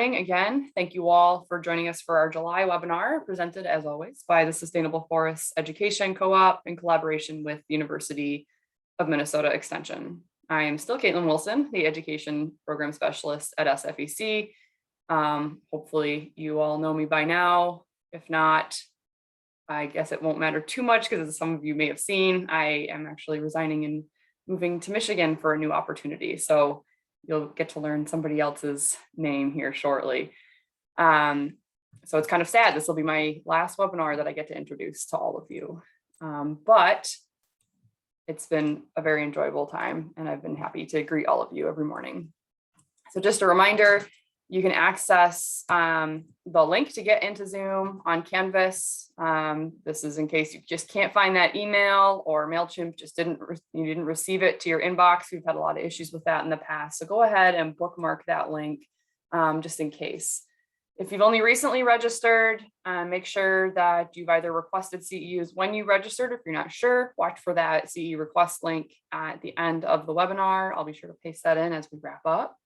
Again, thank you all for joining us for our July webinar, presented as always by the Sustainable Forests Education Co-op in collaboration with the University of Minnesota Extension. I am still Caitlin Wilson, the Education Program Specialist at SFEC. Hopefully you all know me by now. If not, I guess it won't matter too much because as some of you may have seen, I am actually resigning and moving to Michigan for a new opportunity. So you'll get to learn somebody else's name here shortly. So it's kind of sad. This will be my last webinar that I get to introduce to all of you. But it's been a very enjoyable time and I've been happy to greet all of you every morning. So just a reminder, you can access the link to get into Zoom on Canvas. This is in case you just can't find that email or MailChimp you didn't receive it to your inbox. We've had a lot of issues with that in the past. So go ahead and bookmark that link just in case. If you've only recently registered, make sure that you've either requested CEUs when you registered. If you're not sure, watch for that CEU request link at the end of the webinar. I'll be sure to paste that in as we wrap up.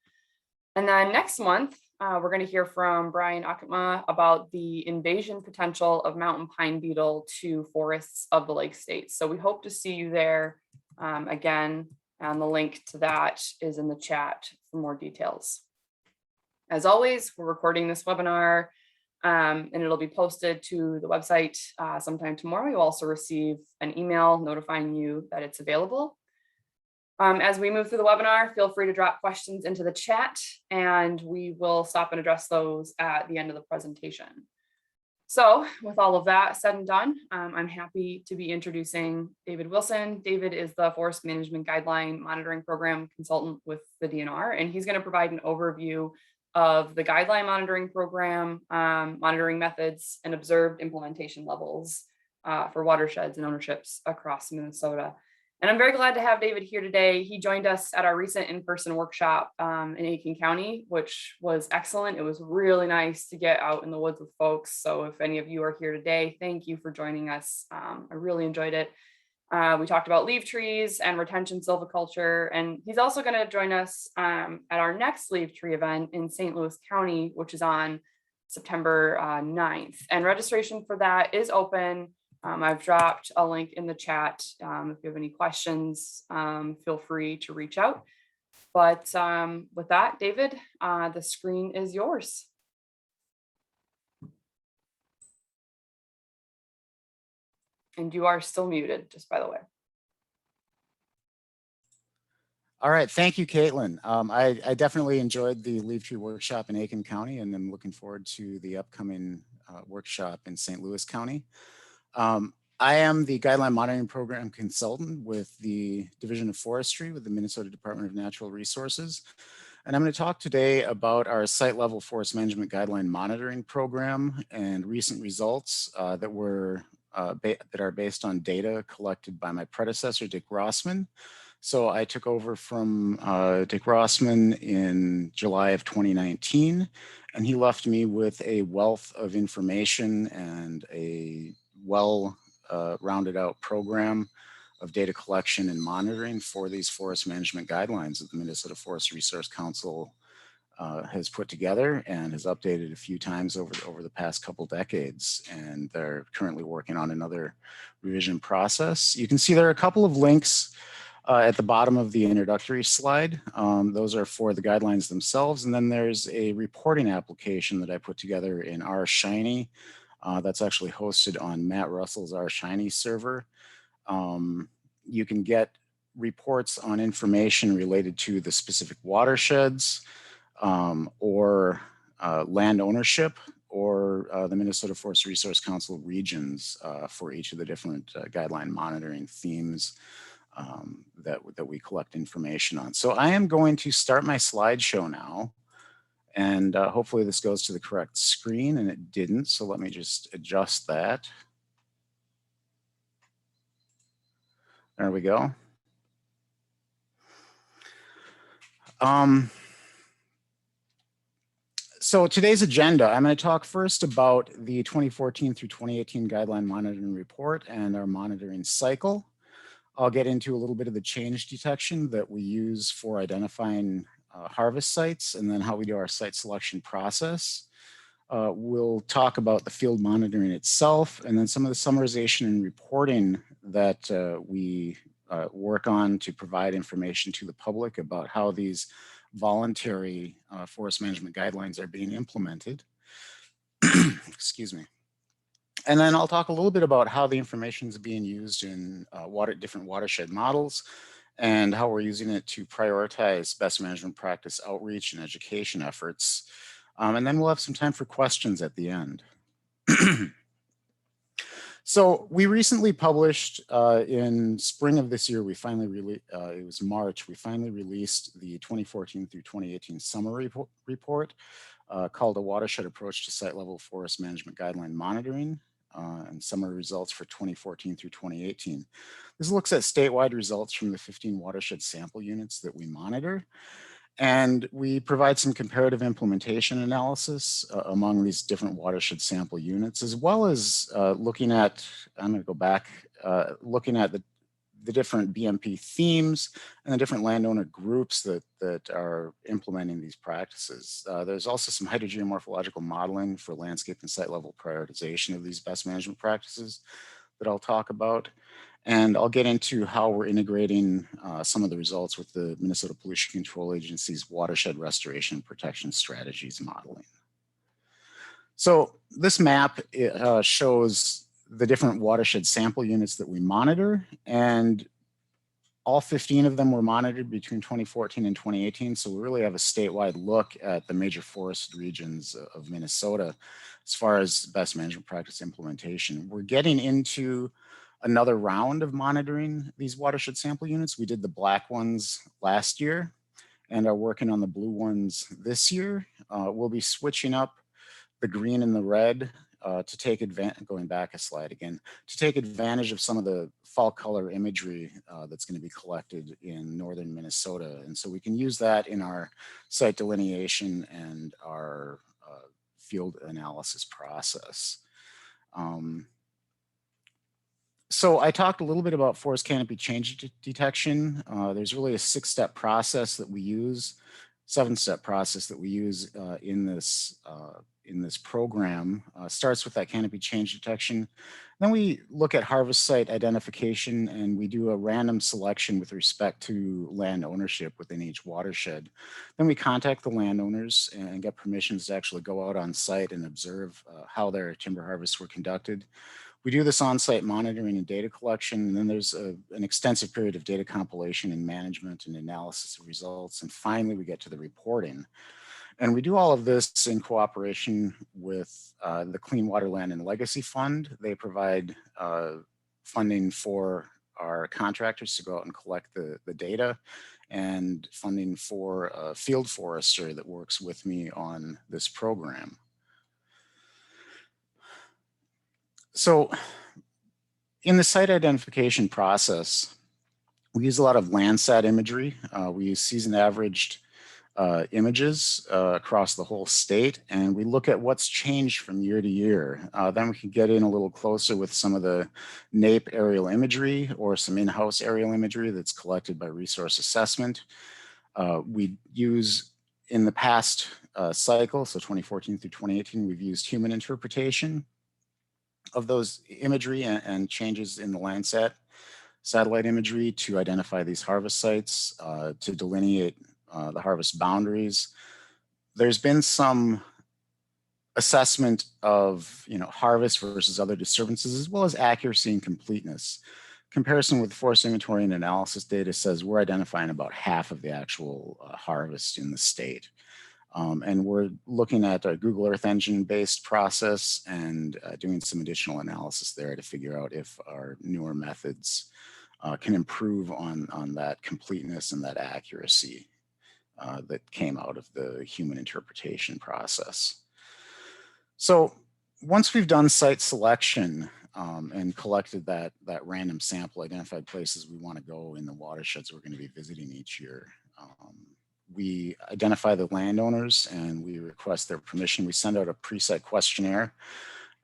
And then next month, we're going to hear from Brian Akama about the invasion potential of mountain pine beetle to forests of the Lake States. So we hope to see you there again, and the link to that is in the chat for more details. As always, we're recording this webinar and it'll be posted to the website sometime tomorrow. You'll also receive an email notifying you that it's available. As we move through the webinar, feel free to drop questions into the chat and we will stop and address those at the end of the presentation. So with all of that said and done, I'm happy to be introducing David Wilson. David is the Forest Management Guideline Monitoring Program Consultant with the DNR, and he's going to provide an overview of the guideline monitoring program, monitoring methods, and observed implementation levels for watersheds and ownerships across Minnesota. And I'm very glad to have David here today. He joined us at our recent in-person workshop in Aiken County, which was excellent. It was really nice to get out in the woods with folks. So if any of you are here today, thank you for joining us. I really enjoyed it. We talked about leaf trees and retention silviculture, and he's also going to join us at our next leaf tree event in St. Louis County, which is on September 9th. And registration for that is open. I've dropped a link in the chat. If you have any questions, feel free to reach out. But with that, David, the screen is yours. And you are still muted, just by the way. All right, thank you, Caitlin. I definitely enjoyed the leaf tree workshop in Aiken County, and I'm looking forward to the upcoming workshop in St. Louis County. I am the Guideline Monitoring Program Consultant with the Division of Forestry with the Minnesota Department of Natural Resources. And I'm going to talk today about our site level forest management guideline monitoring program and recent results that are based on data collected by my predecessor, Dick Rossman. So I took over from Dick Rossman in July of 2019, and he left me with a wealth of information and a rounded out program of data collection and monitoring for these forest management guidelines that the Minnesota Forest Resource Council has put together and has updated a few times over the past couple decades. And they're currently working on another revision process. You can see there are a couple of links at the bottom of the introductory slide. Those are for the guidelines themselves. And then there's a reporting application that I put together in R Shiny. That's actually hosted on Matt Russell's R Shiny server. You can get reports on information related to the specific watersheds or land ownership or the Minnesota Forest Resource Council regions for each of the different guideline monitoring themes that we collect information on. So I am going to start my slideshow now. And hopefully this goes to the correct screen, and it didn't. So let me just adjust that. There we go. So today's agenda, I'm going to talk first about the 2014 through 2018 Guideline Monitoring Report and our monitoring cycle. I'll get into a little bit of the change detection that we use for identifying harvest sites and then how we do our site selection process. We'll talk about the field monitoring itself and then some of the summarization and reporting that we work on to provide information to the public about how these voluntary forest management guidelines are being implemented. Excuse me. And then I'll talk a little bit about how the information is being used in different watershed models and how we're using it to prioritize best management practice outreach and education efforts. And then we'll have some time for questions at the end. So we recently published in spring of this year, we finally released, it was March, we finally released the 2014 through 2018 summary report called A Watershed Approach to Site Level Forest Management Guideline Monitoring and summary results for 2014 through 2018. This looks at statewide results from the 15 watershed sample units that we monitor. And we provide some comparative implementation analysis among these different watershed sample units, as well as looking at, I'm going to go back, looking at the different BMP themes and the different landowner groups that are implementing these practices. There's also some hydrogeomorphological modeling for landscape and site level prioritization of these best management practices that I'll talk about. And I'll get into how we're integrating some of the results with the Minnesota Pollution Control Agency's watershed restoration protection strategies modeling. So this map shows the different watershed sample units that we monitor, and all 15 of them were monitored between 2014 and 2018. So we really have a statewide look at the major forest regions of Minnesota as far as best management practice implementation. We're getting into another round of monitoring these watershed sample units. We did the black ones last year and are working on the blue ones this year. We'll be switching up the green and the red to take advantage, going back a slide again, to take advantage of some of the fall color imagery that's going to be collected in northern Minnesota. And so we can use that in our site delineation and our field analysis process. So I talked a little bit about forest canopy change detection. There's really a 6-step process that we use, 7-step process that we use in this program. Starts with that canopy change detection. Then we look at harvest site identification and we do a random selection with respect to land ownership within each watershed. Then we contact the landowners and get permissions to actually go out on site and observe how their timber harvests were conducted. We do this on-site monitoring and data collection, and then there's an extensive period of data compilation and management and analysis of results. And finally, we get to the reporting. And we do all of this in cooperation with the Clean Water, Land, and Legacy Fund. They provide funding for our contractors to go out and collect the data, and funding for a field forester that works with me on this program. So in the site identification process, we use a lot of Landsat imagery. We use season averaged images across the whole state, and we look at what's changed from year to year. Then we can get in a little closer with some of the NAPE aerial imagery or some in-house aerial imagery that's collected by resource assessment. We use in the past cycle, so 2014 through 2018, we've used human interpretation of those imagery and changes in the Landsat satellite imagery to identify these harvest sites, to delineate the harvest boundaries. There's been some assessment of harvest versus other disturbances, as well as accuracy and completeness. Comparison with forest inventory and analysis data says we're identifying about half of the actual harvest in the state. And we're looking at a Google Earth Engine based process and doing some additional analysis there to figure out if our newer methods can improve on that completeness and that accuracy that came out of the human interpretation process. So once we've done site selection and collected that random sample, identified places we want to go in the watersheds we're going to be visiting each year, we identify the landowners and we request their permission. We send out a preset questionnaire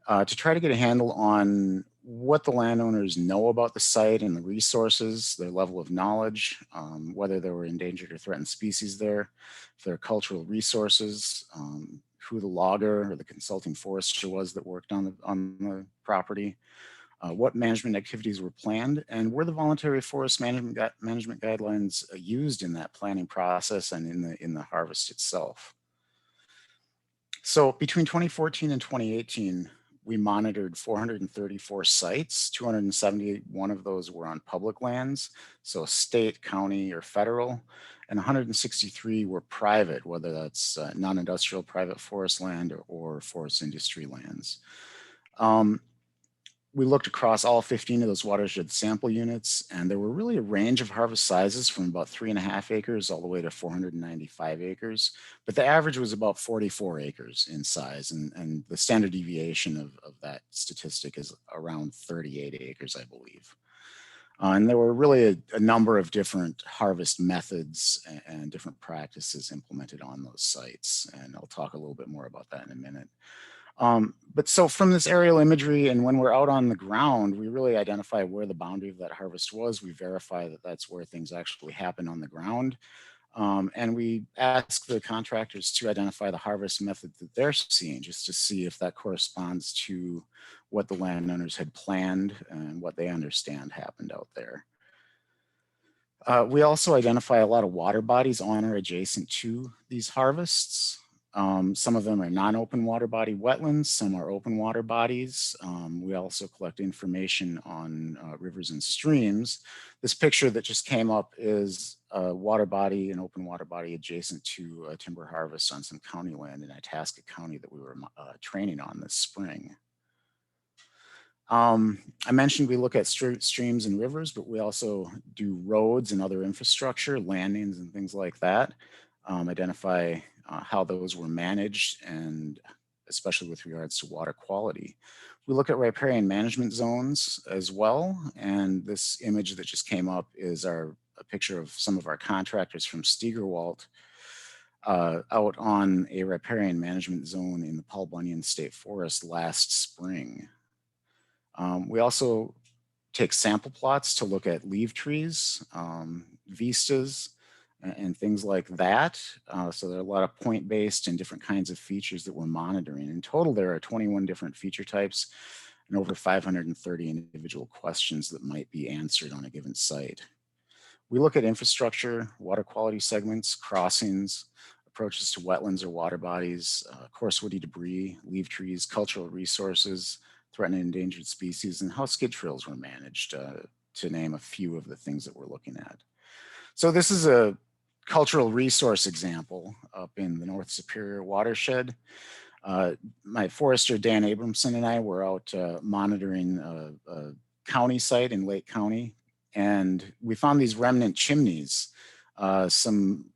to try to get a handle on what the landowners know about the site and the resources, their level of knowledge, whether there were endangered or threatened species there, if there are cultural resources, who the logger or the consulting forester was that worked on the property, what management activities were planned, and were the voluntary forest management guidelines used in that planning process and in the harvest itself. So between 2014 and 2018, we monitored 434 sites. 271 of those were on public lands, so state, county, or federal, and 163 were private, whether that's non-industrial private forest land or forest industry lands. We looked across all 15 of those watershed sample units, and there were really a range of harvest sizes from about 3.5 acres all the way to 495 acres. But the average was about 44 acres in size, and the standard deviation of that statistic is around 38 acres, I believe. And there were really a number of different harvest methods and different practices implemented on those sites. And I'll talk a little bit more about that in a minute. But so from this aerial imagery and when we're out on the ground, we really identify where the boundary of that harvest was. We verify that that's where things actually happen on the ground. And we ask the contractors to identify the harvest method that they're seeing, just to see if that corresponds to what the landowners had planned and what they understand happened out there. We also identify a lot of water bodies on or adjacent to these harvests. Some of them are non-open water body wetlands, some are open water bodies. We also collect information on rivers and streams. This picture that just came up is a water body, an open water body adjacent to a timber harvest on some county land in Itasca County that we were training on this spring. I mentioned we look at streams and rivers, but we also do roads and other infrastructure, landings and things like that. Identify how those were managed, and especially with regards to water quality. We look at riparian management zones as well, and this image that just came up is a picture of some of our contractors from Steigerwald out on a riparian management zone in the Paul Bunyan State Forest last spring. We also take sample plots to look at leaf trees, vistas, and things like that. So there are a lot of point-based and different kinds of features that we're monitoring. In total, there are 21 different feature types and over 530 individual questions that might be answered on a given site. We look at infrastructure, water quality segments, crossings, approaches to wetlands or water bodies, coarse woody debris, leaf trees, cultural resources, threatened and endangered species, and how skid trails were managed, to name a few of the things that we're looking at. So this is a cultural resource example up in the North Superior watershed. My forester, Dan Abramson, and I were out monitoring a county site in Lake County, and we found these remnant chimneys. Some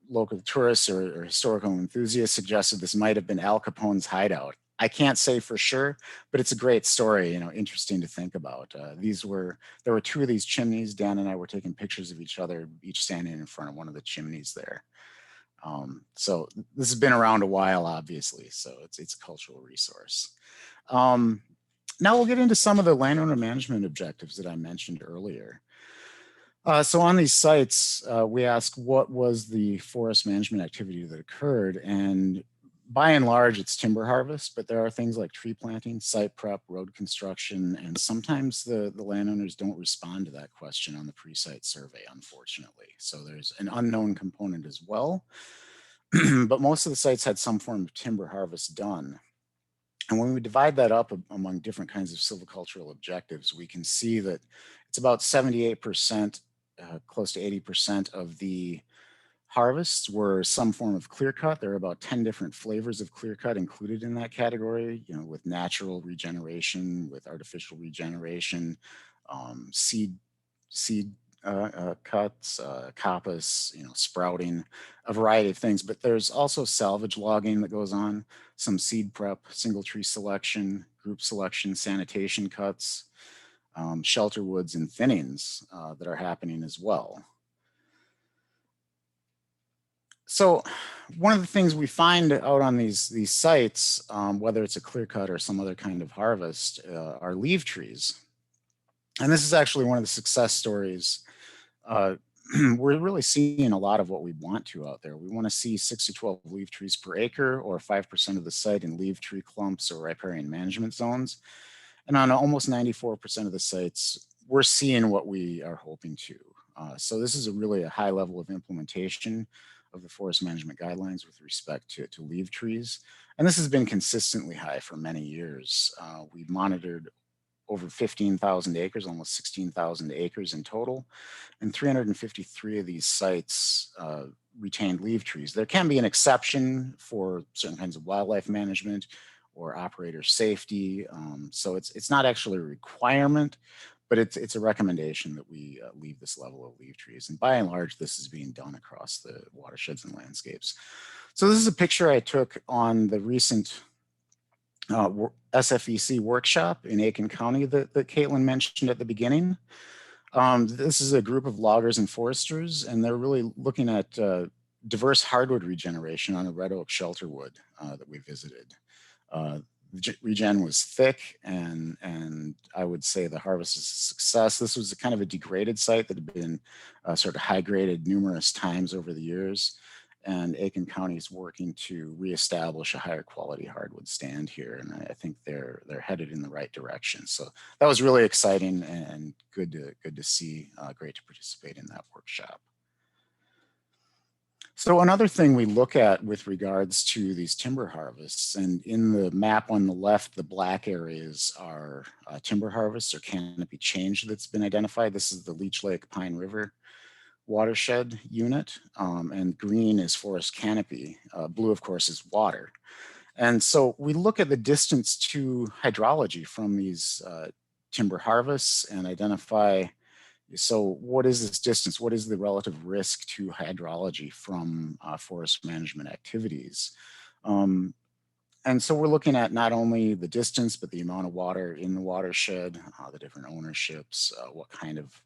local tourists or historical enthusiasts suggested this might have been Al Capone's hideout. I can't say for sure, but it's a great story, interesting to think about. There were two of these chimneys. Dan and I were taking pictures of each other, each standing in front of one of the chimneys there. So this has been around a while, obviously, so it's a cultural resource. Now we'll get into some of the landowner management objectives that I mentioned earlier. So on these sites, we ask what was the forest management activity that occurred, and by and large, it's timber harvest, but there are things like tree planting, site prep, road construction, and sometimes the landowners don't respond to that question on the pre-site survey, unfortunately. So there's an unknown component as well, but most of the sites had some form of timber harvest done. And when we divide that up among different kinds of silvicultural objectives, we can see that it's about 78%, close to 80% of the harvests were some form of clear cut. There are about 10 different flavors of clear cut included in that category, with natural regeneration, with artificial regeneration, seed cuts, coppice, sprouting, a variety of things. But there's also salvage logging that goes on, some seed prep, single tree selection, group selection, sanitation cuts, shelter woods and thinnings that are happening as well. So one of the things we find out on these sites, whether it's a clear cut or some other kind of harvest, are leaf trees. And this is actually one of the success stories. We're really seeing a lot of what we want to out there. We want to see 6 to 12 leaf trees per acre, or 5% of the site in leaf tree clumps or riparian management zones. And on almost 94% of the sites, we're seeing what we are hoping to. So this is really a high level of implementation of the forest management guidelines with respect to leaf trees. And this has been consistently high for many years. We've monitored over 15,000 acres, almost 16,000 acres in total, and 353 of these sites retained leaf trees. There can be an exception for certain kinds of wildlife management or operator safety. So it's not actually a requirement, but it's a recommendation that we leave this level of leaf trees. And by and large, this is being done across the watersheds and landscapes. So this is a picture I took on the recent SFEC workshop in Aiken County that Caitlin mentioned at the beginning. This is a group of loggers and foresters, and they're really looking at diverse hardwood regeneration on a red oak shelterwood that we visited. Regen was thick, and I would say the harvest is a success. This was a kind of a degraded site that had been sort of high graded numerous times over the years. And Aiken County is working to reestablish a higher quality hardwood stand here, and I think they're headed in the right direction. So that was really exciting and good to see. Great to participate in that workshop. So another thing we look at with regards to these timber harvests, and in the map on the left, the black areas are timber harvests or canopy change that's been identified. This is the Leech Lake Pine River watershed unit, and green is forest canopy. Blue, of course, is water. And so we look at the distance to hydrology from these timber harvests and identify, so what is this distance? What is the relative risk to hydrology from forest management activities? And so we're looking at not only the distance, but the amount of water in the watershed, the different ownerships, what kind of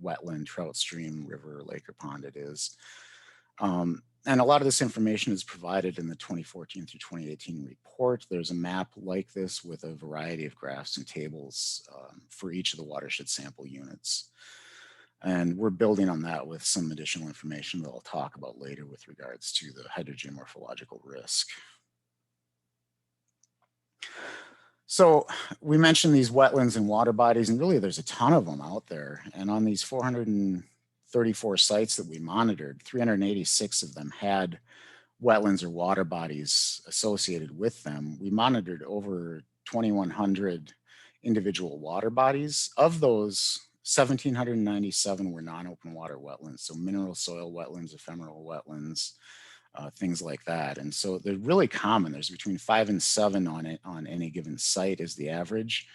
wetland, trout stream, river, lake, or pond it is. And a lot of this information is provided in the 2014 through 2018 report. There's a map like this with a variety of graphs and tables for each of the watershed sample units. And we're building on that with some additional information that I'll talk about later with regards to the hydrogeomorphological risk. So we mentioned these wetlands and water bodies, and really there's a ton of them out there. And on these 434 sites that we monitored, 386 of them had wetlands or water bodies associated with them. We monitored over 2,100 individual water bodies. Of those, 1,797 were non-open water wetlands, so mineral soil wetlands, ephemeral wetlands, things like that. And so they're really common. There's between 5 and 7 on any given site is the average.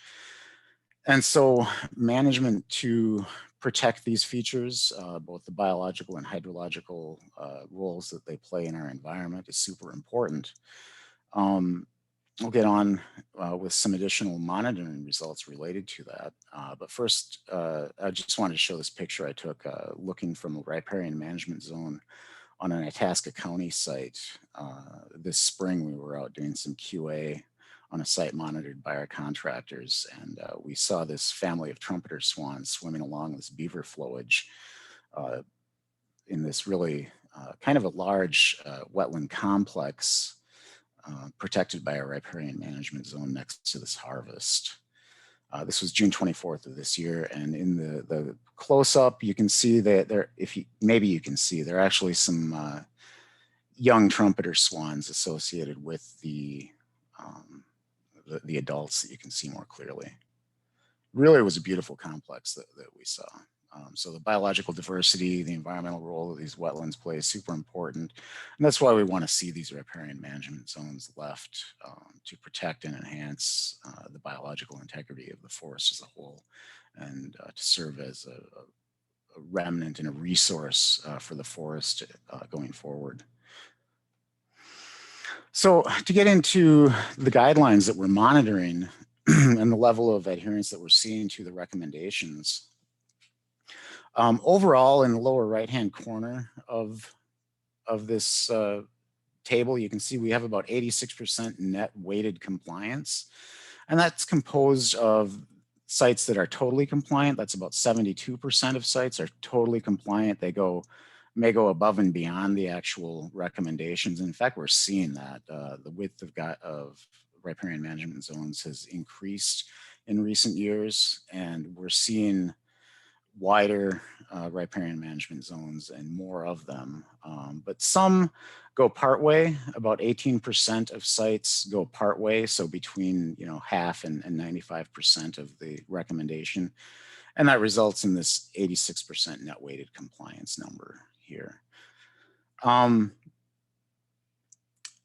And so management to protect these features, both the biological and hydrological roles that they play in our environment, is super important. We'll get on with some additional monitoring results related to that. But first, I just wanted to show this picture I took looking from a riparian management zone on an Itasca County site. This spring, we were out doing some QA on a site monitored by our contractors, and we saw this family of trumpeter swans swimming along this beaver flowage in this really kind of a large wetland complex protected by our riparian management zone next to this harvest. This was June 24th of this year, and in the close-up, you can see that there, maybe you can see, there are actually some young trumpeter swans associated with the adults that you can see more clearly. Really, it was a beautiful complex that we saw. So the biological diversity, the environmental role of these wetlands play is super important. And that's why we want to see these riparian management zones left to protect and enhance the biological integrity of the forest as a whole, and to serve as a remnant and a resource for the forest going forward. So to get into the guidelines that we're monitoring and the level of adherence that we're seeing to the recommendations, overall, in the lower right-hand corner of of this table, you can see we have about 86% net weighted compliance. And that's composed of sites that are totally compliant. That's about 72% of sites are totally compliant. They may go above and beyond the actual recommendations. In fact, we're seeing that the width of riparian management zones has increased in recent years, and we're seeing wider riparian management zones and more of them. But some go partway. About 18% of sites go partway, so between half and 95% of the recommendation, and that results in this 86% net weighted compliance number here.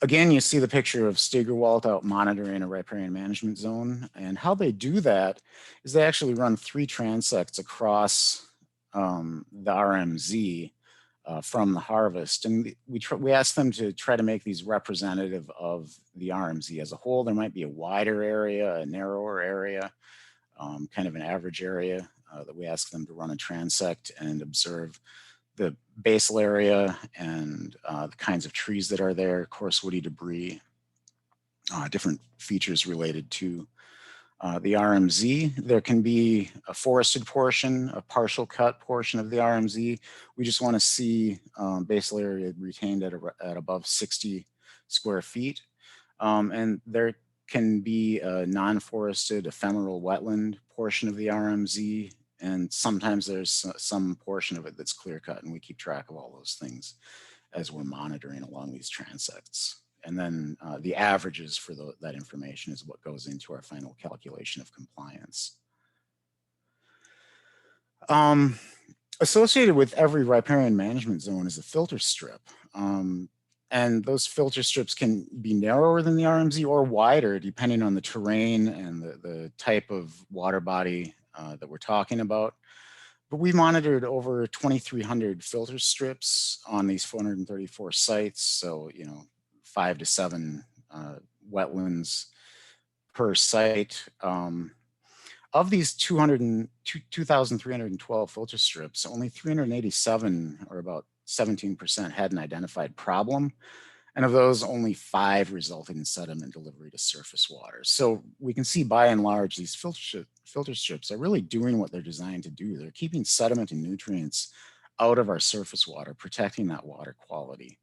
Again, you see the picture of Steigerwald out monitoring a riparian management zone, and how they do that is they actually run 3 transects across the RMZ from the harvest, and we ask them to try to make these representative of the RMZ as a whole. There might be a wider area, a narrower area, kind of an average area that we ask them to run a transect and observe the basal area and the kinds of trees that are there, coarse woody debris, different features related to the RMZ. There can be a forested portion, a partial cut portion of the RMZ. We just want to see basal area retained at above 60 square feet. And there can be a non-forested ephemeral wetland portion of the RMZ. And sometimes there's some portion of it that's clear cut, and we keep track of all those things as we're monitoring along these transects. And then the averages for that information is what goes into our final calculation of compliance. Associated with every riparian management zone is a filter strip. And those filter strips can be narrower than the RMZ or wider, depending on the terrain and the type of water body that we're talking about. But we monitored over 2,300 filter strips on these 434 sites. So, 5 to 7 wetlands per site. Of these 2,312 filter strips, only 387, or about 17%, had an identified problem. And of those, only 5 resulted in sediment delivery to surface water. So we can see by and large, these filter strips are really doing what they're designed to do. They're keeping sediment and nutrients out of our surface water, protecting that water quality.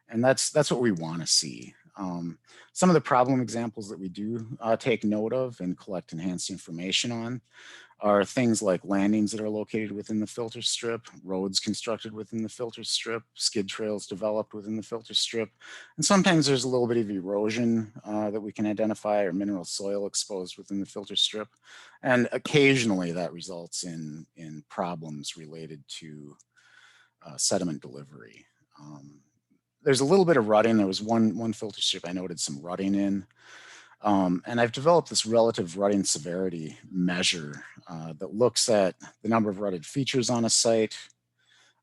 And that's what we want to see. Some of the problem examples that we do take note of and collect enhanced information on are things like landings that are located within the filter strip, roads constructed within the filter strip, skid trails developed within the filter strip. And sometimes there's a little bit of erosion that we can identify, or mineral soil exposed within the filter strip. And occasionally that results in problems related to sediment delivery. There's a little bit of rutting. There was one filter strip I noted some rutting in. And I've developed this relative rutting severity measure that looks at the number of rutted features on a site,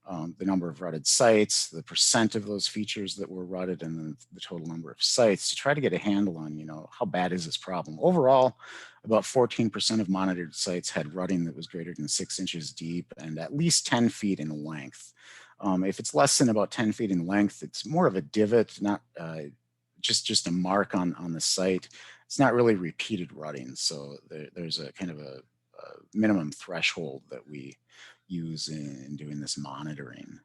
the number of rutted sites, the percent of those features that were rutted, and then the total number of sites to try to get a handle on, how bad is this problem. Overall, about 14% of monitored sites had rutting that was greater than 6 inches deep and at least 10 feet in length. If it's less than about 10 feet in length, it's more of a divot, not just a mark on the site. It's not really repeated rutting. So there's a kind of a minimum threshold that we use in doing this monitoring.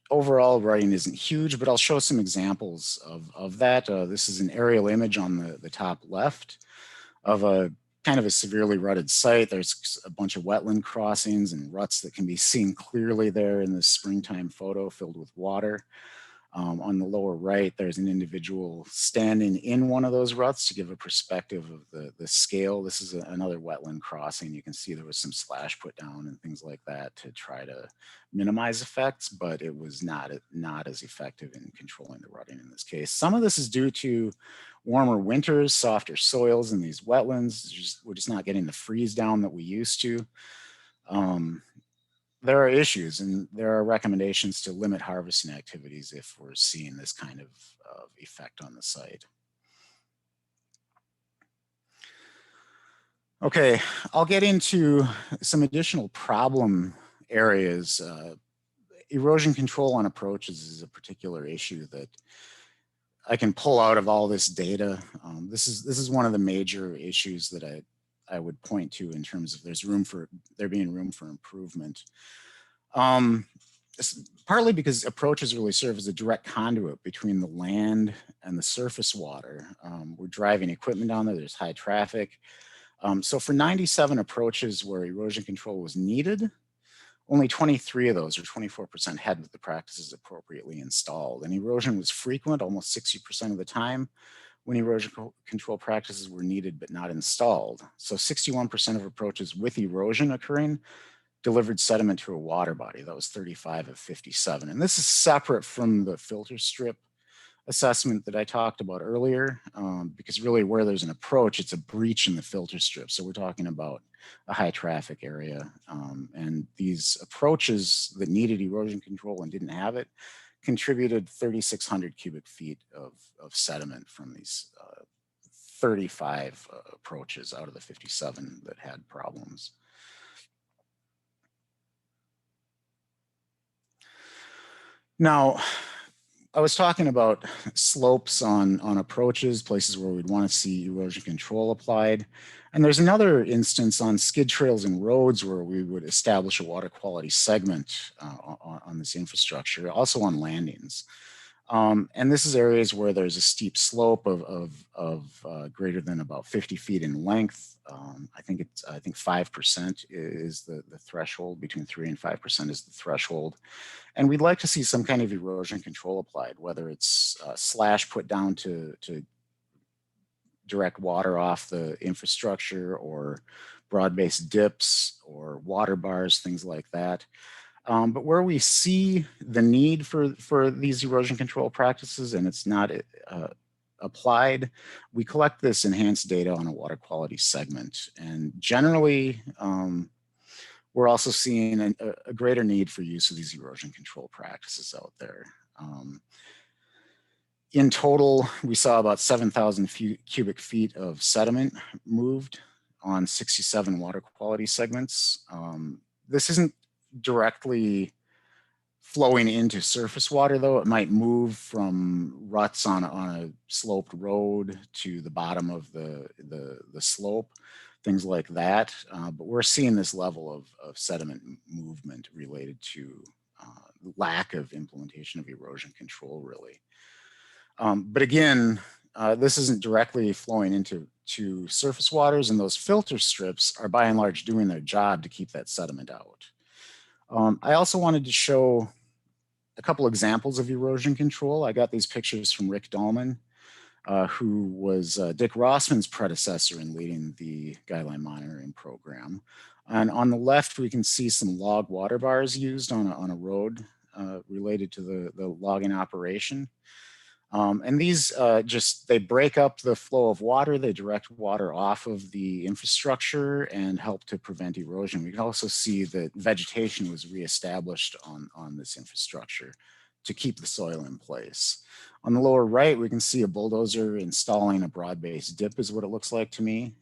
Overall, rutting isn't huge, but I'll show some examples of that. This is an aerial image on the top left of a kind of a severely rutted site. There's a bunch of wetland crossings and ruts that can be seen clearly there in this springtime photo filled with water. On the lower right, there's an individual standing in one of those ruts to give a perspective of the scale. This is another wetland crossing. You can see there was some slash put down and things like that to try to minimize effects, but it was not as effective in controlling the rutting in this case. Some of this is due to warmer winters, softer soils in these wetlands. We're just not getting the freeze down that we used to. There are issues, and there are recommendations to limit harvesting activities if we're seeing this kind of effect on the site. Okay, I'll get into some additional problem areas erosion control on approaches is a particular issue that I can pull out of all this data. This is one of the major issues that I would point to in terms of there being room for improvement. Partly because approaches really serve as a direct conduit between the land and the surface water. We're driving equipment down there, there's high traffic. So for 97 approaches where erosion control was needed, only 23 of those, or 24%, had the practices appropriately installed. And erosion was frequent, almost 60% of the time, when erosion control practices were needed but not installed. So 61% of approaches with erosion occurring delivered sediment to a water body. That was 35 of 57. And this is separate from the filter strip assessment that I talked about earlier, because really where there's an approach, it's a breach in the filter strip. So we're talking about a high traffic area. And these approaches that needed erosion control and didn't have it contributed 3,600 cubic feet of sediment from these 35 approaches out of the 57 that had problems. Now, I was talking about slopes on approaches, places where we'd want to see erosion control applied. And there's another instance on skid trails and roads where we would establish a water quality segment on this infrastructure, also on landings. And this is areas where there's a steep slope of greater than about 50 feet in length. I think 5% is the threshold. Between 3 and 5% is the threshold. And we'd like to see some kind of erosion control applied, whether it's slash put down to direct water off the infrastructure, or broad-based dips, or water bars, things like that. But where we see the need for these erosion control practices and it's not applied, we collect this enhanced data on a water quality segment. And generally, we're also seeing a greater need for use of these erosion control practices out there. In total, we saw about 7,000 cubic feet of sediment moved on 67 water quality segments. This isn't directly flowing into surface water, though. It might move from ruts on a sloped road to the bottom of the slope, things like that. But we're seeing this level of sediment movement related to lack of implementation of erosion control, really. But again, this isn't directly flowing into surface waters, and those filter strips are by and large doing their job to keep that sediment out. I also wanted to show a couple examples of erosion control. I got these pictures from Rick Dahlman, who was Dick Rossman's predecessor in leading the guideline monitoring program. And on the left, we can see some log water bars used on a road related to the logging operation. And these they break up the flow of water, they direct water off of the infrastructure and help to prevent erosion. We can also see that vegetation was reestablished on this infrastructure to keep the soil in place. On the lower right, we can see a bulldozer installing a broad-based dip is what it looks like to me.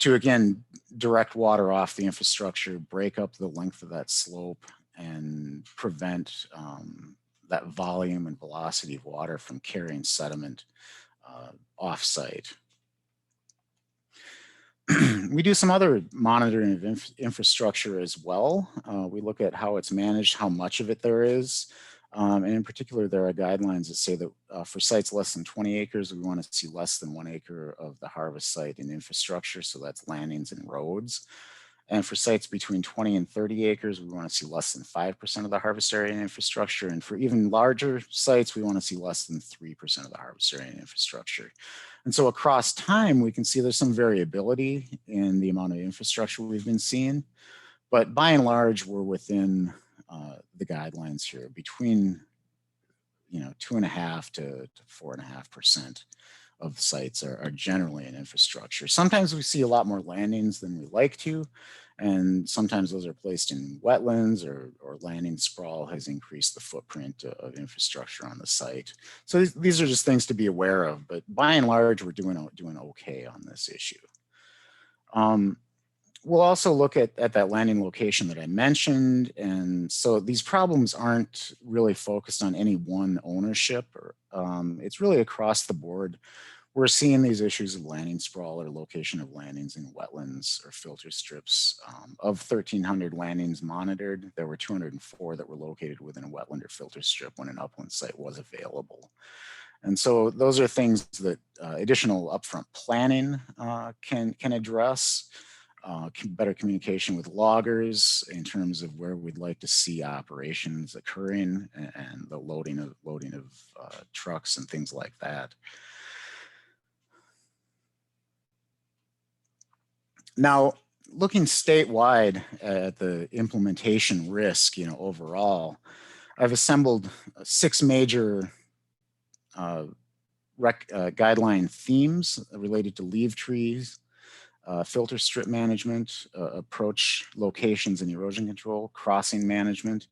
To again, direct water off the infrastructure, break up the length of that slope and prevent that volume and velocity of water from carrying sediment off-site. We do some other monitoring of infrastructure as well. We look at how it's managed, how much of it there is. And in particular, there are guidelines that say that for sites less than 20 acres, we want to see less than 1 acre of the harvest site in infrastructure. So that's landings and roads. And for sites between 20 and 30 acres, we want to see less than 5% of the harvest area in infrastructure. And for even larger sites, we want to see less than 3% of the harvest area in infrastructure. And so across time, we can see there's some variability in the amount of infrastructure we've been seeing. But by and large, we're within the guidelines here, between 2.5% to 4.5% of the sites are generally in infrastructure. Sometimes we see a lot more landings than we like to, and sometimes those are placed in wetlands or landing sprawl has increased the footprint of infrastructure on the site. So these are just things to be aware of, but by and large, we're doing okay on this issue. we'll also look at that landing location that I mentioned. And so these problems aren't really focused on any one ownership, or it's really across the board. We're seeing these issues of landing sprawl or location of landings in wetlands or filter strips. Of 1,300 landings monitored, there were 204 that were located within a wetland or filter strip when an upland site was available. And so those are things that additional upfront planning can address. Better communication with loggers in terms of where we'd like to see operations occurring, and the loading of trucks and things like that. Now, looking statewide at the implementation risk, overall, I've assembled 6 major guideline themes related to leave trees, filter strip management, approach locations and erosion control, crossing management,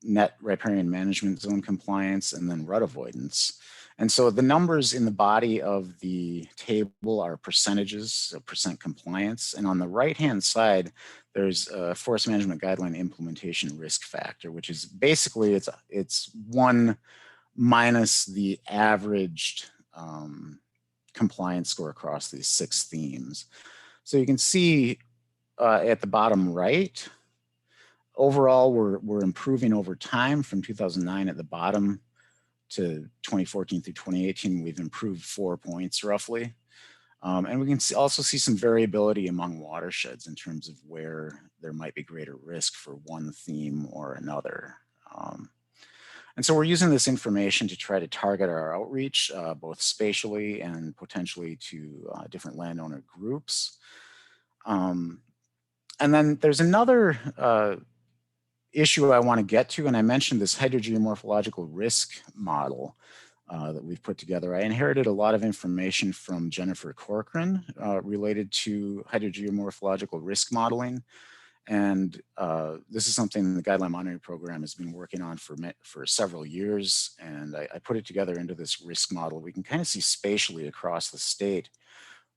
net riparian management zone compliance, and then rut avoidance. And so the numbers in the body of the table are percentages, so percent compliance. And on the right-hand side, there's a forest management guideline implementation risk factor, which is basically it's 1 minus the averaged compliance score across these 6 themes. So you can see at the bottom right, overall, we're improving over time from 2009 at the bottom to 2014 through 2018. We've improved 4 points roughly. And we can also see some variability among watersheds in terms of where there might be greater risk for one theme or another. And so we're using this information to try to target our outreach, both spatially and potentially to different landowner groups. And then there's another issue I want to get to, and I mentioned this hydrogeomorphological risk model that we've put together. I inherited a lot of information from Jennifer Corcoran related to hydrogeomorphological risk modeling. And this is something the Guideline Monitoring Program has been working on for several years. And I put it together into this risk model. We can kind of see spatially across the state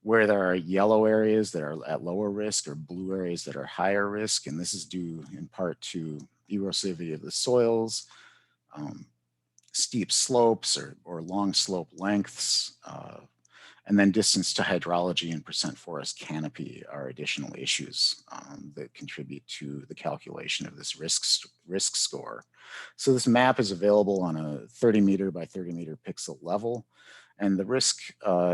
where there are yellow areas that are at lower risk or blue areas that are higher risk. And this is due in part to erosivity of the soils, steep slopes or long slope lengths, and then distance to hydrology and percent forest canopy are additional issues that contribute to the calculation of this risk score. So this map is available on a 30 meter by 30 meter pixel level. And the risk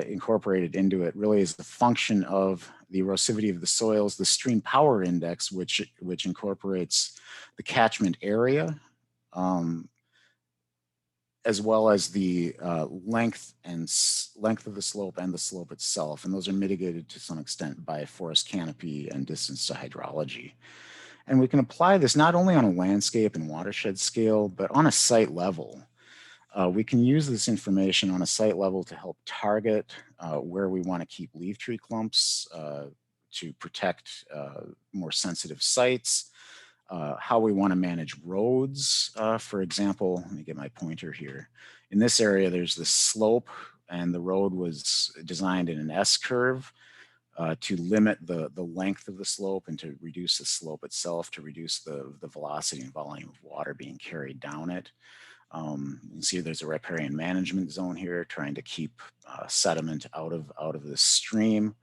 incorporated into it really is the function of the erosivity of the soils, the stream power index, which incorporates the catchment area, as well as the length of the slope and the slope itself. And those are mitigated to some extent by forest canopy and distance to hydrology. And we can apply this not only on a landscape and watershed scale, but on a site level. We can use this information on a site level to help target where we want to keep leaf tree clumps to protect more sensitive sites, how we want to manage roads. For example, let me get my pointer here. In this area, there's this slope, and the road was designed in an S-curve to limit the length of the slope and to reduce the slope itself, to reduce the velocity and volume of water being carried down it. You can see there's a riparian management zone here trying to keep sediment out of the stream.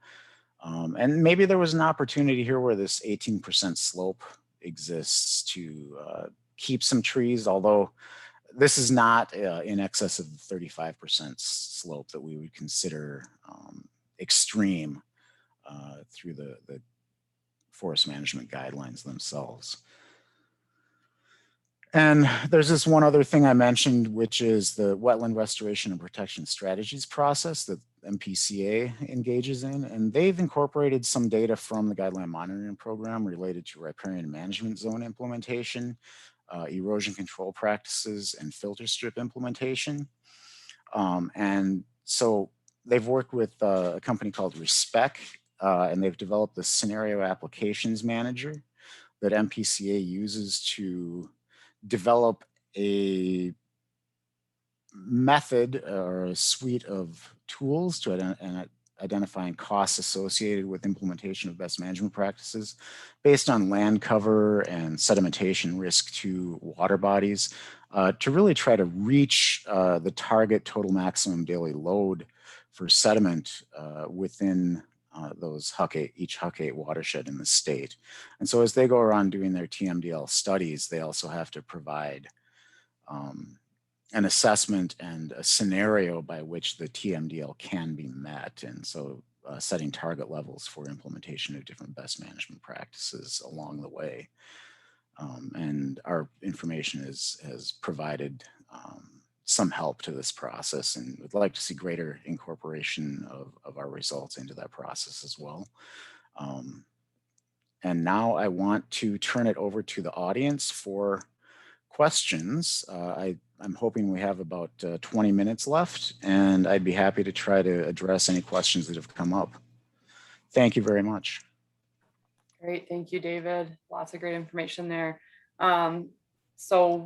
And maybe there was an opportunity here where this 18% slope exists to keep some trees, although this is not in excess of 35% slope that we would consider extreme through the forest management guidelines themselves. And there's this one other thing I mentioned, which is the wetland restoration and protection strategies process that MPCA engages in. And they've incorporated some data from the Guideline Monitoring Program related to riparian management zone implementation, erosion control practices, and filter strip implementation. And so they've worked with a company called Respec, and they've developed the scenario applications manager that MPCA uses to develop a method or a suite of tools to identifying costs associated with implementation of best management practices based on land cover and sedimentation risk to water bodies to really try to reach the target total maximum daily load for sediment within each Huck 8 watershed in the state. And so as they go around doing their TMDL studies, they also have to provide an assessment and a scenario by which the TMDL can be met. And so setting target levels for implementation of different best management practices along the way. And our information has provided some help to this process, and would like to see greater incorporation of our results into that process as well. And now I want to turn it over to the audience for questions. I'm hoping we have about 20 minutes left, and I'd be happy to try to address any questions that have come up. Thank you very much. Great, thank you, David. Lots of great information there. So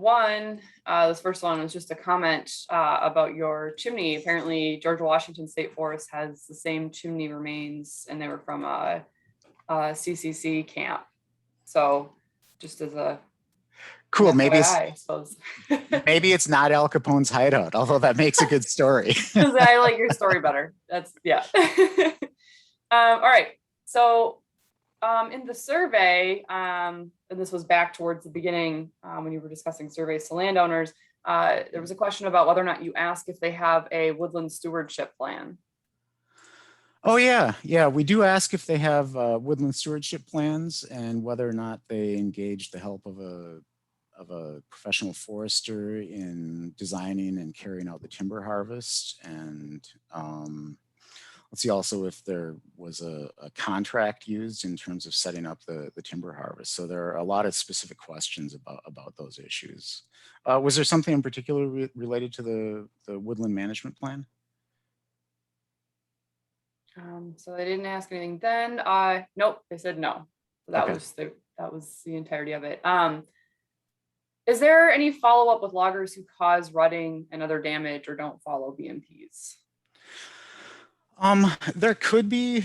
this first one was just a comment about your chimney. Apparently, George Washington State Forest has the same chimney remains, and they were from a CCC camp. So just as a cool, maybe I suppose. Maybe it's not Al Capone's hideout, although that makes a good story. I like your story better. That's yeah. All right. So in the survey, and this was back towards the beginning when you were discussing surveys to landowners, there was a question about whether or not you ask if they have a woodland stewardship plan. Oh yeah, we do ask if they have woodland stewardship plans and whether or not they engage the help of a professional forester in designing and carrying out the timber harvest. And let's see also if there was a contract used in terms of setting up the timber harvest. So there are a lot of specific questions about those issues. Was there something in particular related to the woodland management plan? So they didn't ask anything then. Nope, they said no. So that was the entirety of it. Is there any follow-up with loggers who cause rutting and other damage or don't follow BMPs? There could be.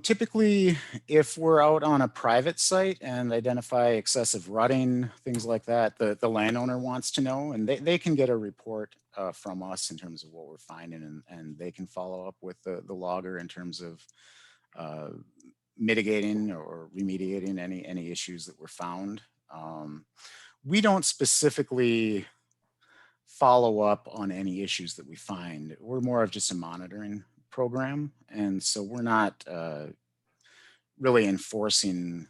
Typically, if we're out on a private site and identify excessive rutting, things like that, the landowner wants to know, and they can get a report from us in terms of what we're finding, and they can follow up with the logger in terms of mitigating or remediating any issues that were found. We don't specifically follow up on any issues that we find. We're more of just a monitoring program, and so we're not really enforcing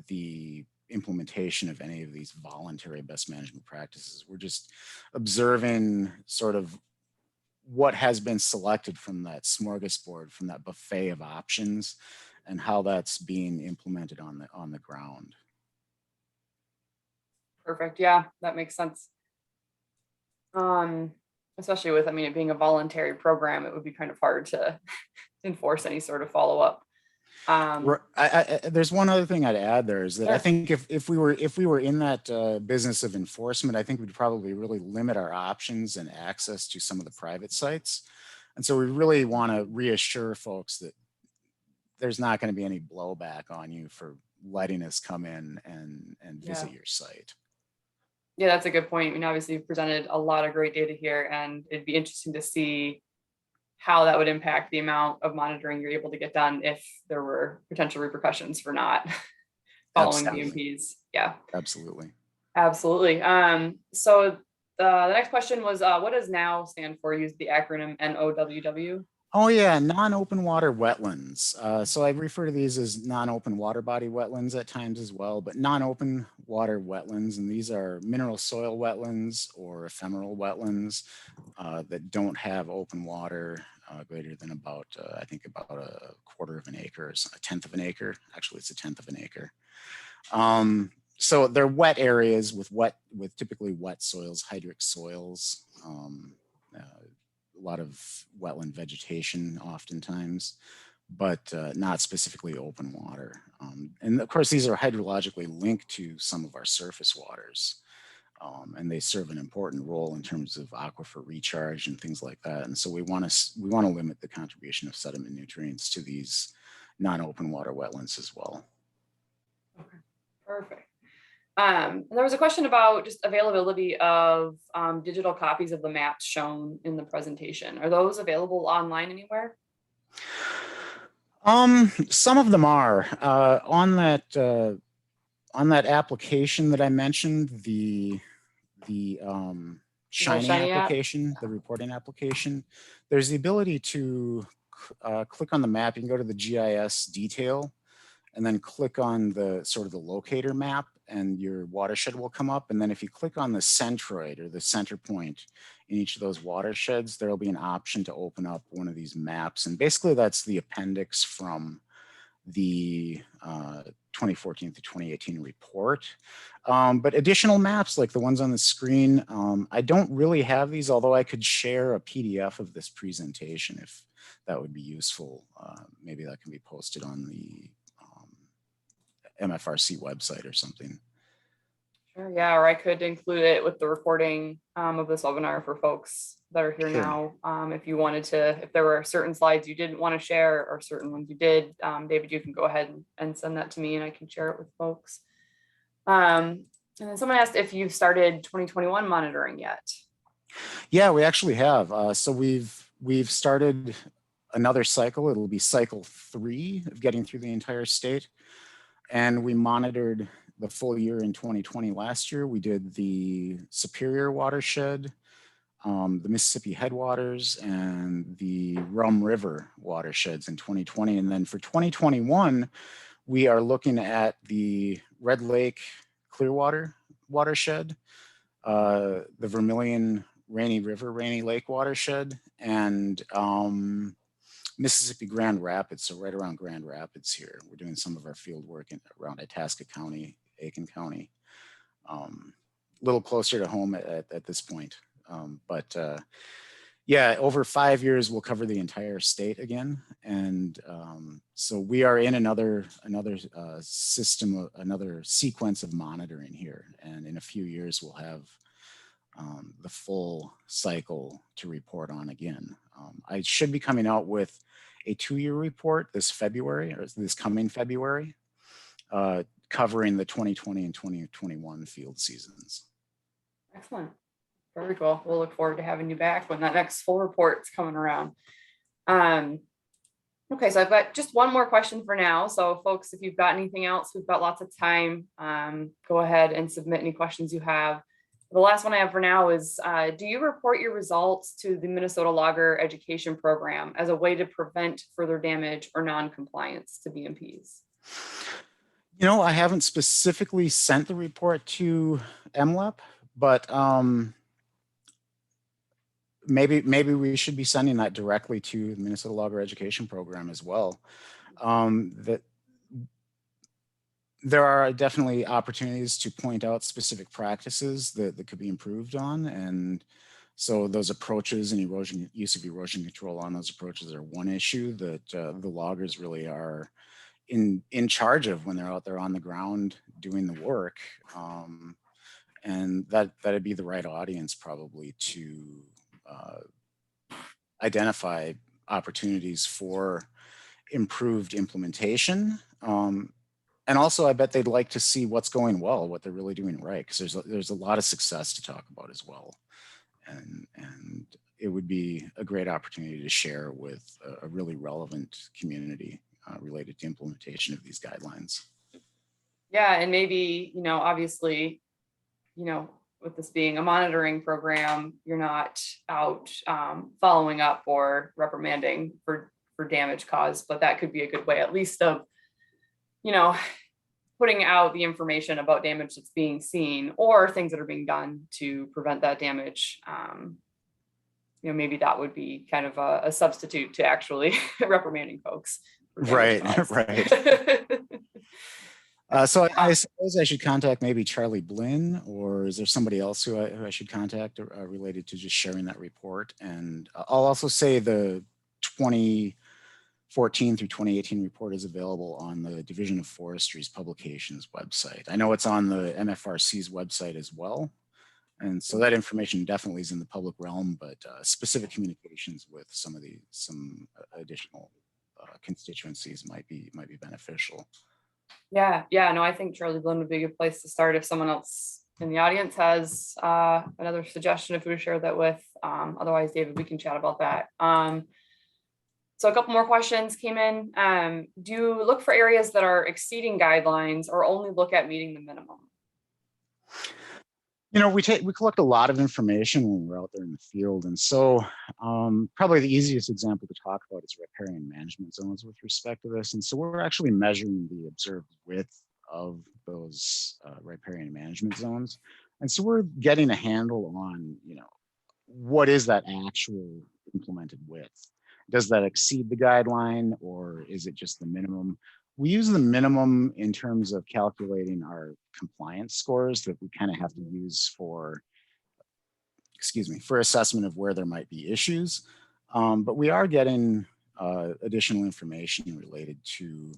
the implementation of any of these voluntary best management practices. We're just observing sort of what has been selected from that smorgasbord, from that buffet of options, and how that's being implemented on the ground. Perfect. Yeah, that makes sense. Especially with, it being a voluntary program, it would be kind of hard to enforce any sort of follow-up. There's one other thing I'd add there is that sure. I think if we were in that business of enforcement, I think we'd probably really limit our options and access to some of the private sites. And so we really want to reassure folks that there's not going to be any blowback on you for letting us come in and visit your site. Yeah, that's a good point. Obviously you've presented a lot of great data here, and it'd be interesting to see how that would impact the amount of monitoring you're able to get done if there were potential repercussions for not following BMPs. Yeah, absolutely. So the next question was, what does NOW stand for? Use the acronym NOWW. Oh yeah, non-open water wetlands. So I refer to these as non-open water body wetlands at times as well, but non-open water wetlands, and these are mineral soil wetlands or ephemeral wetlands that don't have open water greater than about, I think about a quarter of an acre, or a tenth of an acre. Actually, it's a tenth of an acre. So they're wet areas with typically wet soils, hydric soils. A lot of wetland vegetation oftentimes, but not specifically open water. And of course, these are hydrologically linked to some of our surface waters. and they serve an important role in terms of aquifer recharge and things like that. And so we want to limit the contribution of sediment nutrients to these non-open water wetlands as well. Okay, perfect. There was a question about just availability of digital copies of the maps shown in the presentation. Are those available online anywhere? Some of them are on that application that I mentioned, the Shiny application, the reporting application. There's the ability to click on the map. You can go to the GIS detail and then click on the sort of the locator map, and your watershed will come up. And then if you click on the centroid, or the center point in each of those watersheds, there'll be an option to open up one of these maps. And basically that's the appendix from the 2014 to 2018 report. But additional maps like the ones on the screen, I don't really have these, although I could share a PDF of this presentation if that would be useful. Maybe that can be posted on the MFRC website or something. Sure, yeah, or I could include it with the recording of this webinar for folks that are here now. If you wanted to, if there were certain slides you didn't want to share or certain ones you did, David, you can go ahead and send that to me and I can share it with folks. And then someone asked if you've started 2021 monitoring yet. Yeah, we actually have. So we've started another cycle. It'll be cycle 3 of getting through the entire state. And we monitored the full year in 2020 last year. We did the Superior watershed, the Mississippi headwaters, and the Rum River watersheds in 2020. And then for 2021, we are looking at the Red Lake Clearwater watershed, the Vermilion Rainy River Rainy Lake watershed, and Mississippi Grand Rapids, so right around Grand Rapids here. We're doing some of our field work around Itasca County, Aiken County, a little closer to home at this point. Yeah, over 5 years, we'll cover the entire state again. And so we are in another system, another sequence of monitoring here. And in a few years, we'll have the full cycle to report on again. I should be coming out with a 2-year report this February, or this coming February, covering the 2020 and 2021 field seasons. Excellent. Very cool. We'll look forward to having you back when that next full report's coming around. Okay, so I've got just one more question for now. So folks, if you've got anything else, we've got lots of time. Go ahead and submit any questions you have. The last one I have for now is, do you report your results to the Minnesota Logger Education Program as a way to prevent further damage or non-compliance to BMPs? You know, I haven't specifically sent the report to MLEP, but maybe we should be sending that directly to the Minnesota Logger Education Program as well. That there are definitely opportunities to point out specific practices that could be improved on. And so those approaches and use of erosion control on those approaches are one issue that the loggers really are in charge of when they're out there on the ground doing the work. And that'd be the right audience probably to identify opportunities for improved implementation. And also, I bet they'd like to see what's going well, what they're really doing right, because there's a lot of success to talk about as well. And it would be a great opportunity to share with a really relevant community related to implementation of these guidelines. Yeah, and maybe, you know, obviously, you know, with this being a monitoring program, you're not out following up or reprimanding for damage caused, but that could be a good way, at least, of, you know, putting out the information about damage that's being seen or things that are being done to prevent that damage. You know, maybe that would be kind of a substitute to actually reprimanding folks. Right, right. So I suppose I should contact maybe Charlie Blinn, or is there somebody else who I should contact related to just sharing that report? And I'll also say the 2014 through 2018 report is available on the Division of Forestry's publications website. I know it's on the MFRC's website as well, And so that information definitely is in the public realm, but specific communications with some additional constituencies might be beneficial. Yeah, no, I think Charlie Glen would be a good place to start if someone else in the audience has another suggestion, if we would share that with. Otherwise, David, we can chat about that. So a couple more questions came in. Do you look for areas that are exceeding guidelines or only look at meeting the minimum? You know, we collect a lot of information when we're out there in the field. And so probably the easiest example to talk about is riparian management zones with respect to this. And so we're actually measuring the observed width of those riparian management zones. And so we're getting a handle on, you know, what is that actual implemented width? Does that exceed the guideline, or is it just the minimum? We use the minimum in terms of calculating our compliance scores that we kind of have to use for, for assessment of where there might be issues. But we are getting additional information related to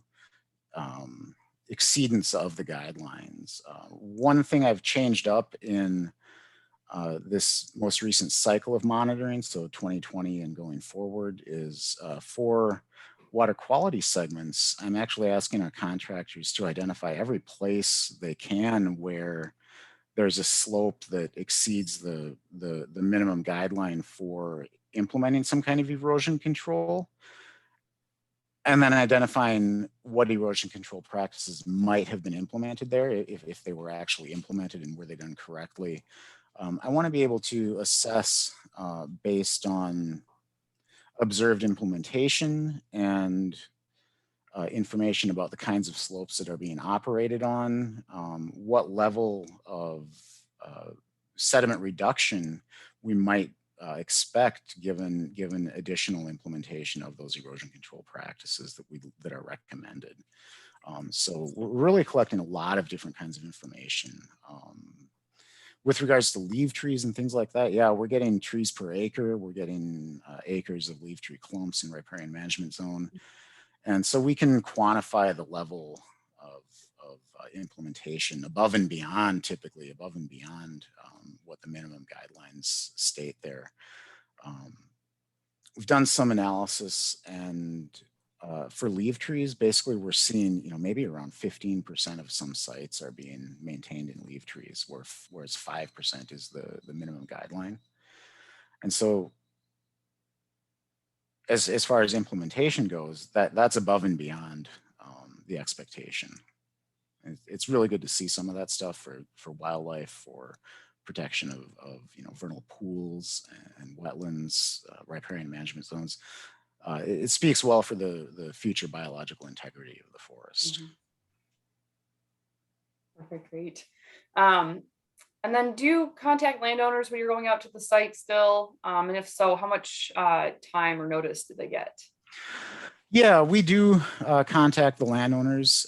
exceedance of the guidelines. One thing I've changed up in this most recent cycle of monitoring, so 2020 and going forward, is for water quality segments, I'm actually asking our contractors to identify every place they can where there's a slope that exceeds the minimum guideline for implementing some kind of erosion control, and then identifying what erosion control practices might have been implemented there, if they were actually implemented and were they done correctly. I want to be able to assess based on observed implementation and information about the kinds of slopes that are being operated on, what level of sediment reduction we might expect given additional implementation of those erosion control practices that are recommended. So we're really collecting a lot of different kinds of information. With regards to leaf trees and things like that, yeah, we're getting trees per acre. We're getting acres of leaf tree clumps in riparian management zone. And so we can quantify the level of implementation above and beyond, typically above and beyond what the minimum guidelines state there. We've done some analysis, and for leaf trees, basically we're seeing, you know, maybe around 15% of some sites are being maintained in leaf trees, whereas 5% is the minimum guideline. And so as far as implementation goes, that's above and beyond the expectation. And it's really good to see some of that stuff for wildlife, for protection of you know, vernal pools and wetlands, riparian management zones. It speaks well for the future biological integrity of the forest. Mm-hmm. Perfect, great. And then do you contact landowners when you're going out to the site still? And if so, how much time or notice did they get? Yeah, we do contact the landowners.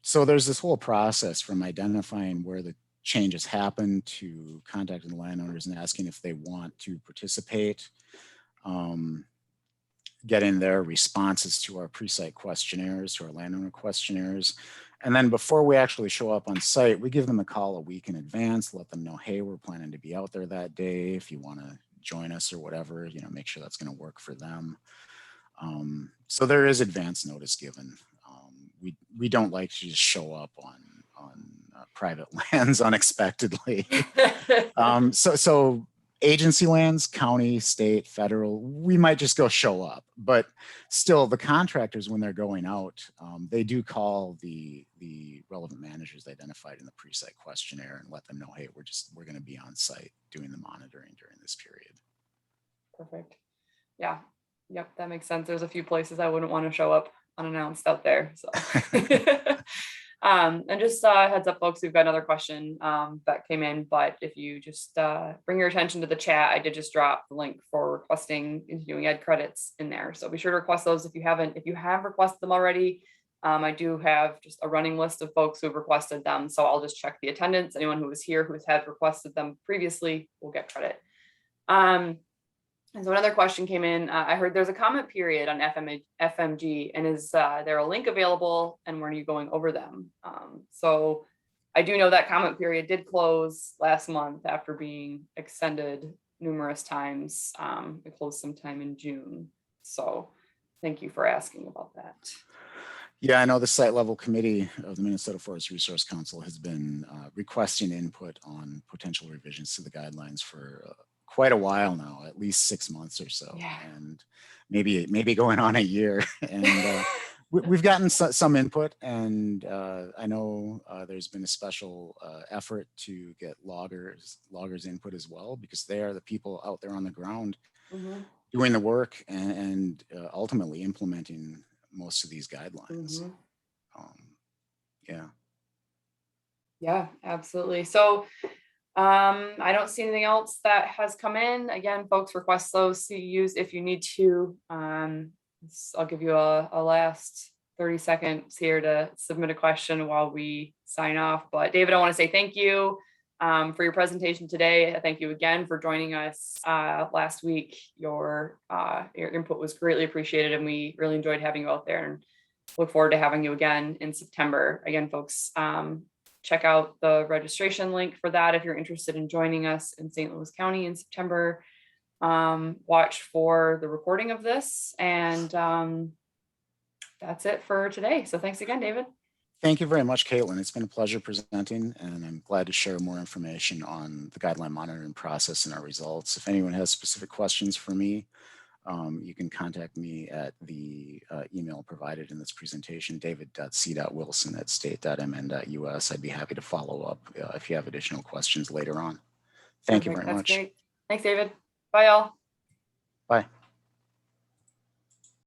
So there's this whole process from identifying where the changes happen to contacting the landowners and asking if they want to participate, getting their responses to our pre-site questionnaires, to our landowner questionnaires. And then before we actually show up on site, we give them a call a week in advance, let them know, hey, we're planning to be out there that day. If you want to join us or whatever, you know, make sure that's going to work for them. So there is advance notice given. We don't like to just show up on private lands unexpectedly. So agency lands, county, state, federal, we might just go show up, but still the contractors, when they're going out, they do call the relevant managers identified in the pre-site questionnaire and let them know, hey, we're going to be on site doing the monitoring during this period. Perfect. Yeah. Yep. That makes sense. There's a few places I wouldn't want to show up unannounced out there. So and just heads up, folks, we've got another question that came in, but if you just bring your attention to the chat, I did just drop the link for requesting continuing ed credits in there. So be sure to request those if you haven't. If you have requested them already, I do have just a running list of folks who have requested them. So I'll just check the attendance. Anyone who was here who has had requested them previously will get credit. And so another question came in. I heard there's a comment period on FMG, and is there a link available, and when are you going over them? So I do know that comment period did close last month after being extended numerous times. It closed sometime in June. So thank you for asking about that. Yeah, I know the site level committee of the Minnesota Forest Resource Council has been requesting input on potential revisions to the guidelines for quite a while now, at least 6 months or so, Yeah. and maybe going on a year. And we've gotten some input, and I know there's been a special effort to get loggers input as well, because they are the people out there on the ground doing the work and ultimately implementing most of these guidelines. Yeah. Yeah, absolutely. So I don't see anything else that has come in. Again, folks, request those CEUs if you need to. I'll give you a last 30 seconds here to submit a question while we sign off. But David, I want to say thank you for your presentation today. Thank you again for joining us last week. Your input was greatly appreciated, and we really enjoyed having you out there, and look forward to having you again in September. Again, folks, check out the registration link for that if you're interested in joining us in St. Louis County in September. Watch for the recording of this, and that's it for today. So thanks again, David. Thank you very much, Caitlin. It's been a pleasure presenting, and I'm glad to share more information on the guideline monitoring process and our results. If anyone has specific questions for me, you can contact me at the email provided in this presentation, david.c.wilson@state.mn.us. I'd be happy to follow up if you have additional questions later on. Thank you very much. That's great. Thanks, David. Bye, all. Bye.